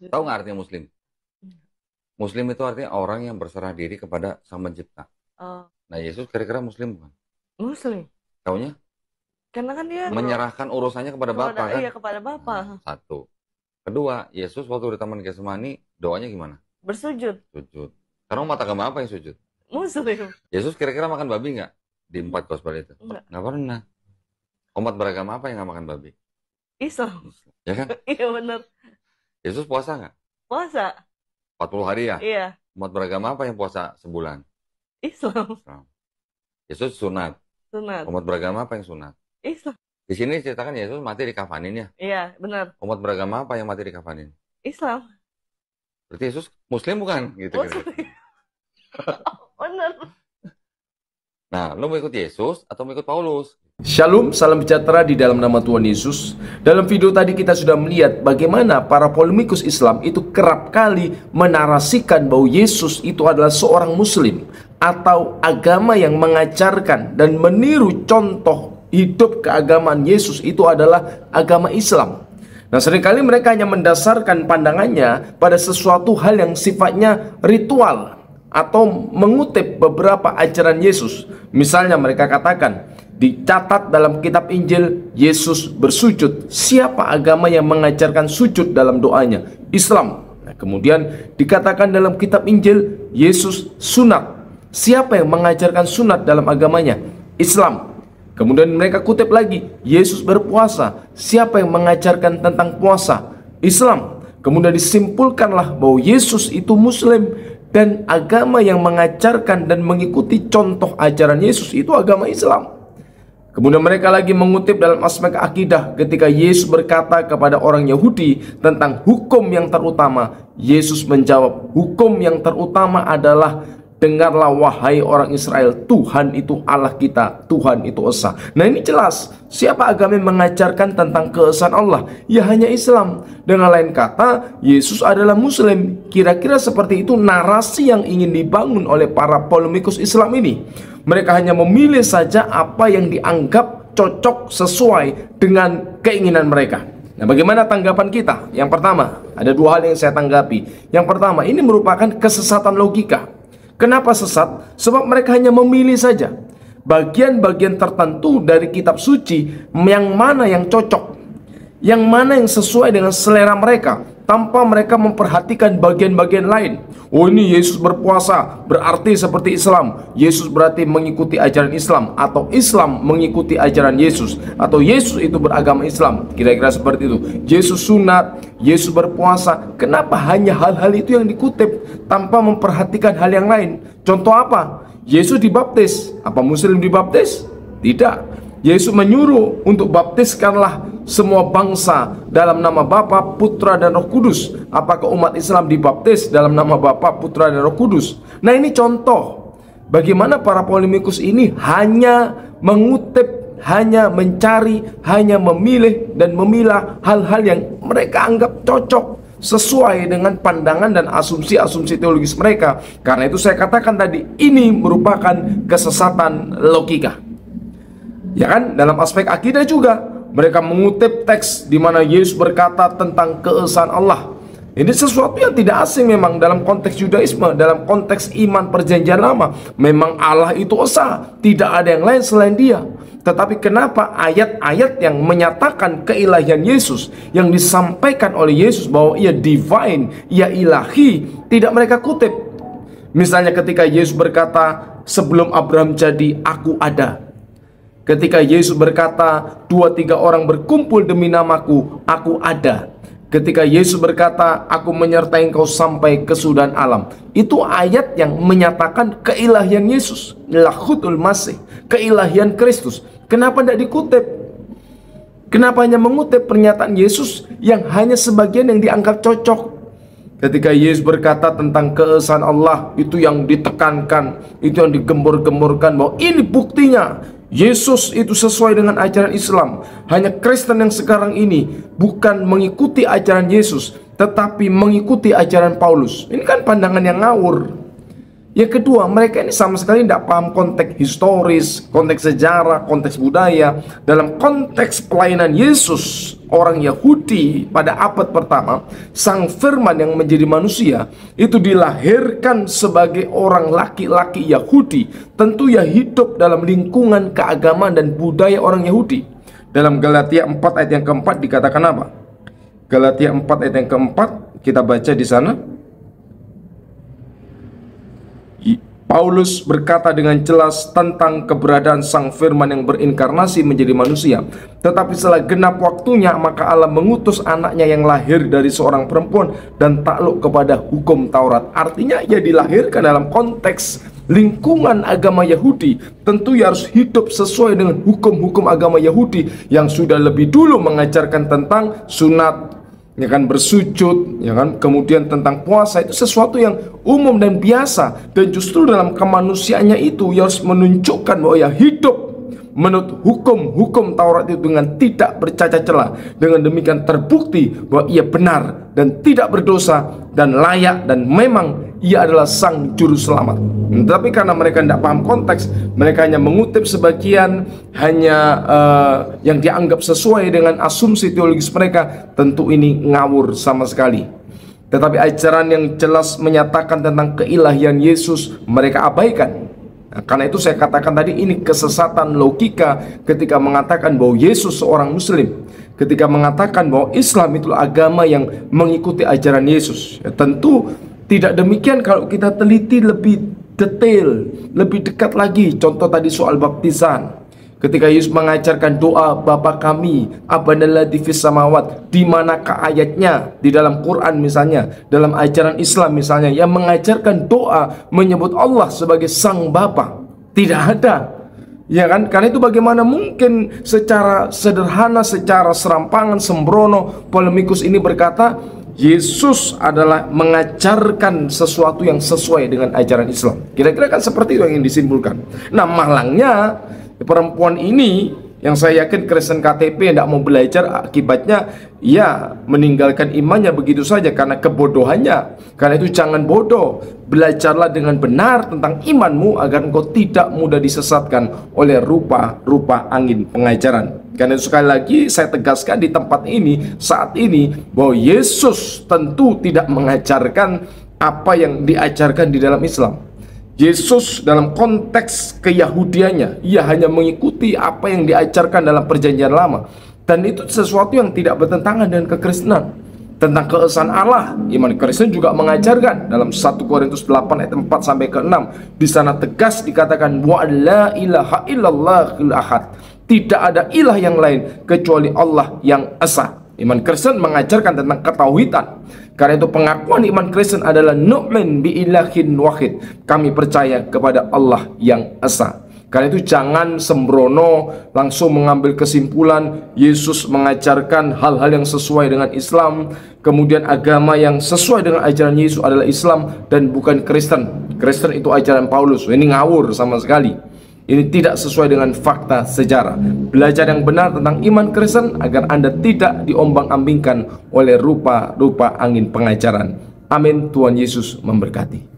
Tahu nggak artinya Muslim? Muslim itu artinya orang yang berserah diri kepada Sang Pencipta. Oh, Nah, Yesus kira-kira Muslim bukan? Muslim. Taunya Karena kan dia menyerahkan urusannya kepada Bapa kan? iya kepada Bapa. Nah, satu. Kedua, Yesus waktu di Taman Getsemani doanya gimana? Bersujud. Sujud. Sekarang umat agama apa yang sujud? Muslim. Yesus kira-kira makan babi nggak di 4 Gospel itu? Enggak. Nggak pernah. Umat beragama apa yang nggak makan babi? Islam. Ya kan? Iya benar. Yesus puasa nggak? Puasa. 40 hari ya? Iya. Umat beragama apa yang puasa sebulan? Islam. Islam. Yesus sunat. Sunat. Umat beragama apa yang sunat? Islam. Di sini ceritakan Yesus mati dikafanin ya. Iya benar. Umat beragama apa yang mati dikafanin? Islam. Berarti Yesus Muslim bukan? Gitu. Muslim. Benar. Nah, lu mau ikut Yesus atau mau ikut Paulus? Shalom, salam sejahtera di dalam nama Tuhan Yesus. Dalam video tadi kita sudah melihat bagaimana para polemikus Islam itu kerap kali menarasikan bahwa Yesus itu adalah seorang Muslim atau agama yang mengajarkan dan meniru contoh hidup keagamaan Yesus itu adalah agama Islam. Nah, seringkali mereka hanya mendasarkan pandangannya pada sesuatu hal yang sifatnya ritual atau mengutip beberapa ajaran Yesus. Misalnya mereka katakan, dicatat dalam kitab Injil, Yesus bersujud. Siapa agama yang mengajarkan sujud dalam doanya? Islam. Nah, kemudian dikatakan dalam kitab Injil, Yesus sunat. Siapa yang mengajarkan sunat dalam agamanya? Islam. Kemudian mereka kutip lagi, Yesus berpuasa. Siapa yang mengajarkan tentang puasa? Islam. Kemudian disimpulkanlah bahwa Yesus itu Muslim dan agama yang mengajarkan dan mengikuti contoh ajaran Yesus itu agama Islam. Kemudian mereka lagi mengutip dalam aspek akidah ketika Yesus berkata kepada orang Yahudi tentang hukum yang terutama. Yesus menjawab, hukum yang terutama adalah, dengarlah wahai orang Israel, Tuhan itu Allah kita, Tuhan itu Esa. Nah, ini jelas siapa agama yang mengajarkan tentang keesaan Allah? Ya hanya Islam. Dengan lain kata, Yesus adalah Muslim. Kira-kira seperti itu narasi yang ingin dibangun oleh para polemikus Islam ini. Mereka hanya memilih saja apa yang dianggap cocok sesuai dengan keinginan mereka. Nah, bagaimana tanggapan kita? Yang pertama, ada dua hal yang saya tanggapi. Yang pertama, ini merupakan kesesatan logika. Kenapa sesat? Sebab mereka hanya memilih saja bagian-bagian tertentu dari kitab suci, yang mana yang cocok, yang mana yang sesuai dengan selera mereka, tanpa mereka memperhatikan bagian-bagian lain. Oh, ini Yesus berpuasa, berarti seperti Islam. Yesus berarti mengikuti ajaran Islam, atau Islam mengikuti ajaran Yesus, atau Yesus itu beragama Islam. Kira-kira seperti itu. Yesus sunat, Yesus berpuasa. Kenapa hanya hal-hal itu yang dikutip tanpa memperhatikan hal yang lain? Contoh apa? Yesus dibaptis. Apa Muslim dibaptis? Tidak. Yesus menyuruh untuk baptiskanlah semua bangsa dalam nama Bapa, Putra, dan Roh Kudus. Apakah umat Islam dibaptis dalam nama Bapa, Putra, dan Roh Kudus? Nah, ini contoh bagaimana para polemikus ini hanya mengutip, hanya mencari, hanya memilih dan memilah hal-hal yang mereka anggap cocok sesuai dengan pandangan dan asumsi-asumsi teologis mereka. Karena itu saya katakan tadi, ini merupakan kesesatan logika. Ya kan, dalam aspek akidah juga mereka mengutip teks di mana Yesus berkata tentang keesaan Allah. Ini sesuatu yang tidak asing memang dalam konteks Yudaisme, dalam konteks iman perjanjian lama. Memang Allah itu esa, tidak ada yang lain selain Dia. Tetapi kenapa ayat-ayat yang menyatakan keilahian Yesus, yang disampaikan oleh Yesus bahwa Ia divine, Ia ilahi, tidak mereka kutip? Misalnya ketika Yesus berkata, sebelum Abraham jadi, aku ada. Ketika Yesus berkata, 2-3 orang berkumpul demi namaku, aku ada. Ketika Yesus berkata, aku menyertai engkau sampai kesudahan alam. Itu ayat yang menyatakan keilahian Yesus, lahutul masih, keilahian Kristus. Kenapa tidak dikutip? Kenapa hanya mengutip pernyataan Yesus yang hanya sebagian yang dianggap cocok? Ketika Yesus berkata tentang keesaan Allah, itu yang ditekankan, itu yang digembor-gemborkan bahwa ini buktinya Yesus itu sesuai dengan ajaran Islam. Hanya Kristen yang sekarang ini bukan mengikuti ajaran Yesus, tetapi mengikuti ajaran Paulus. Ini kan pandangan yang ngawur. Yang kedua, mereka ini sama sekali tidak paham konteks historis, konteks sejarah, konteks budaya. Dalam konteks pelayanan Yesus, orang Yahudi pada abad pertama, Sang Firman yang menjadi manusia itu dilahirkan sebagai orang laki-laki Yahudi. Tentu ya hidup dalam lingkungan keagamaan dan budaya orang Yahudi. Dalam Galatia 4 ayat yang keempat dikatakan apa? Galatia 4 ayat yang keempat, kita baca di sana. Paulus berkata dengan jelas tentang keberadaan Sang Firman yang berinkarnasi menjadi manusia. Tetapi setelah genap waktunya, maka Allah mengutus anaknya yang lahir dari seorang perempuan dan takluk kepada hukum Taurat. Artinya ia dilahirkan dalam konteks lingkungan agama Yahudi. Tentu ia harus hidup sesuai dengan hukum-hukum agama Yahudi yang sudah lebih dulu mengajarkan tentang sunat, ya kan, bersujud, ya kan, kemudian tentang puasa. Itu sesuatu yang umum dan biasa, dan justru dalam kemanusiaannya itu ia harus menunjukkan bahwa ia hidup menurut hukum-hukum Taurat itu dengan tidak bercacat celah. Dengan demikian terbukti bahwa ia benar dan tidak berdosa dan layak, dan memang ia adalah sang juru selamat. Tapi karena mereka tidak paham konteks, mereka hanya mengutip sebagian, hanya yang dianggap sesuai dengan asumsi teologis mereka. Tentu ini ngawur sama sekali. Tetapi ajaran yang jelas menyatakan tentang keilahian Yesus mereka abaikan. Nah, karena itu saya katakan tadi, ini kesesatan logika ketika mengatakan bahwa Yesus seorang Muslim, ketika mengatakan bahwa Islam itu agama yang mengikuti ajaran Yesus. Ya, tentu tidak demikian kalau kita teliti lebih detail, lebih dekat lagi. Contoh tadi soal baptisan. Ketika Yesus mengajarkan doa Bapa kami, Abanalladzi fis samawat, di manakah ayatnya di dalam Quran misalnya, dalam ajaran Islam misalnya, yang mengajarkan doa menyebut Allah sebagai Sang Bapa? Tidak ada. Ya kan? Karena itu bagaimana mungkin secara sederhana, secara serampangan, sembrono, polemikus ini berkata Yesus adalah mengajarkan sesuatu yang sesuai dengan ajaran Islam. Kira-kira kan seperti itu yang disimpulkan. Nah, malangnya perempuan ini, yang saya yakin Kristen KTP yang tidak mau belajar, akibatnya ia meninggalkan imannya begitu saja karena kebodohannya. Karena itu jangan bodoh, belajarlah dengan benar tentang imanmu agar engkau tidak mudah disesatkan oleh rupa-rupa angin pengajaran. Karena itu sekali lagi saya tegaskan di tempat ini saat ini bahwa Yesus tentu tidak mengajarkan apa yang diajarkan di dalam Islam. Yesus dalam konteks keyahudiannya, ia hanya mengikuti apa yang diajarkan dalam perjanjian lama. Dan itu sesuatu yang tidak bertentangan dengan kekristenan. Tentang keesaan Allah, iman Kristen juga mengajarkan dalam 1 Korintus 8 ayat 4 sampai ke 6. Di sana tegas dikatakan wa la ilaha illallahul ahad. Tidak ada ilah yang lain kecuali Allah yang esa. Iman Kristen mengajarkan tentang ketauhidan. Karena itu pengakuan iman Kristen adalah nu'min bi ilahin wahid. Kami percaya kepada Allah yang esa. Karena itu jangan sembrono langsung mengambil kesimpulan Yesus mengajarkan hal-hal yang sesuai dengan Islam, kemudian agama yang sesuai dengan ajaran Yesus adalah Islam dan bukan Kristen. Kristen itu ajaran Paulus. Ini ngawur sama sekali. Ini tidak sesuai dengan fakta sejarah. Belajar yang benar tentang iman Kristen agar Anda tidak diombang-ambingkan oleh rupa-rupa angin pengajaran. Amin. Tuhan Yesus memberkati.